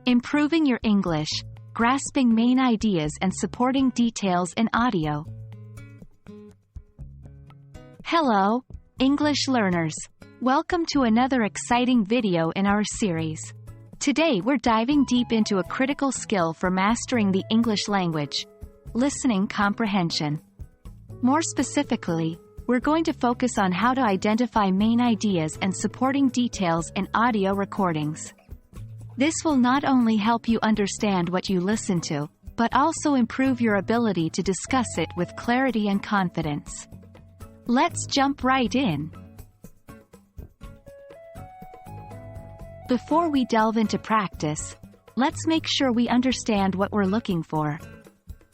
Improving your English, grasping main ideas and supporting details in audio. Hello, English learners. Welcome to another exciting video in our series. Today we're diving deep into a critical skill for mastering the English language: listening comprehension. More specifically, we're going to focus on how to identify main ideas and supporting details in audio recordings. This will not only help you understand what you listen to, but also improve your ability to discuss it with clarity and confidence. Let's jump right in. Before we delve into practice, let's make sure we understand what we're looking for.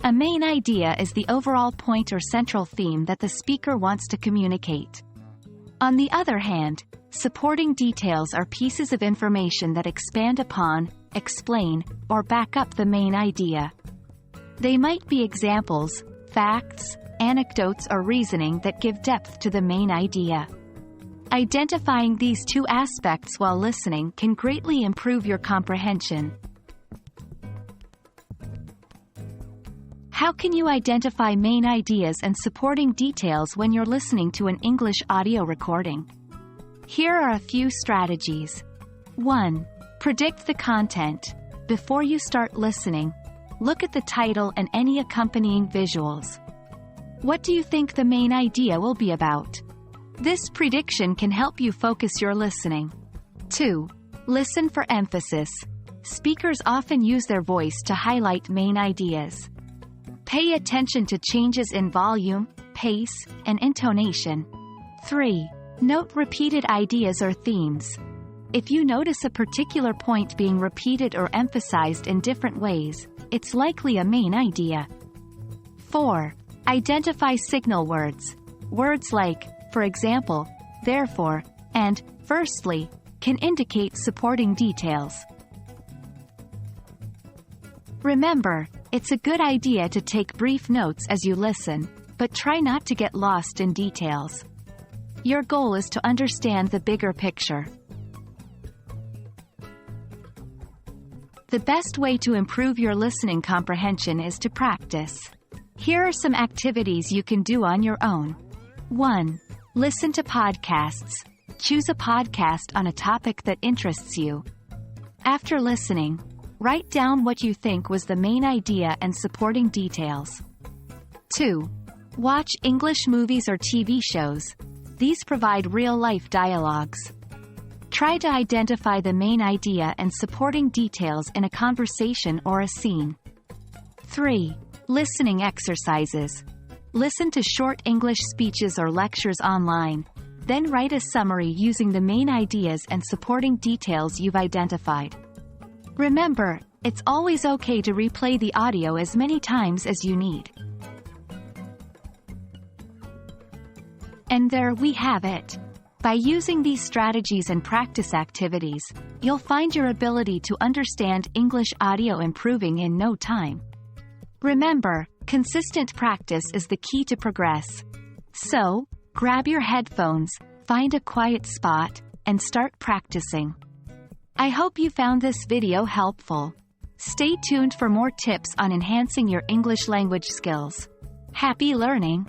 A main idea is the overall point or central theme that the speaker wants to communicate. On the other hand, supporting details are pieces of information that expand upon, explain, or back up the main idea. They might be examples, facts, anecdotes, or reasoning that give depth to the main idea. Identifying these two aspects while listening can greatly improve your comprehension. How can you identify main ideas and supporting details when you're listening to an English audio recording? Here are a few strategies. 1. Predict the content. Before you start listening, look at the title and any accompanying visuals. What do you think the main idea will be about? This prediction can help you focus your listening. 2. Listen for emphasis. Speakers often use their voice to highlight main ideas. Pay attention to changes in volume, pace, and intonation. 3. Note repeated ideas or themes. If you notice a particular point being repeated or emphasized in different ways, it's likely a main idea. 4. Identify signal words. Words like, for example, therefore, and firstly, can indicate supporting details. Remember, it's a good idea to take brief notes as you listen, but try not to get lost in details. Your goal is to understand the bigger picture. The best way to improve your listening comprehension is to practice. Here are some activities you can do on your own. 1. Listen to podcasts. Choose a podcast on a topic that interests you. After listening, write down what you think was the main idea and supporting details. 2. Watch English movies or TV shows. These provide real-life dialogues. Try to identify the main idea and supporting details in a conversation or a scene. 3. Listening exercises. Listen to short English speeches or lectures online, then write a summary using the main ideas and supporting details you've identified. Remember, it's always okay to replay the audio as many times as you need. And there we have it. By using these strategies and practice activities, you'll find your ability to understand English audio improving in no time. Remember, consistent practice is the key to progress. So, grab your headphones, find a quiet spot, and start practicing. I hope you found this video helpful. Stay tuned for more tips on enhancing your English language skills. Happy learning!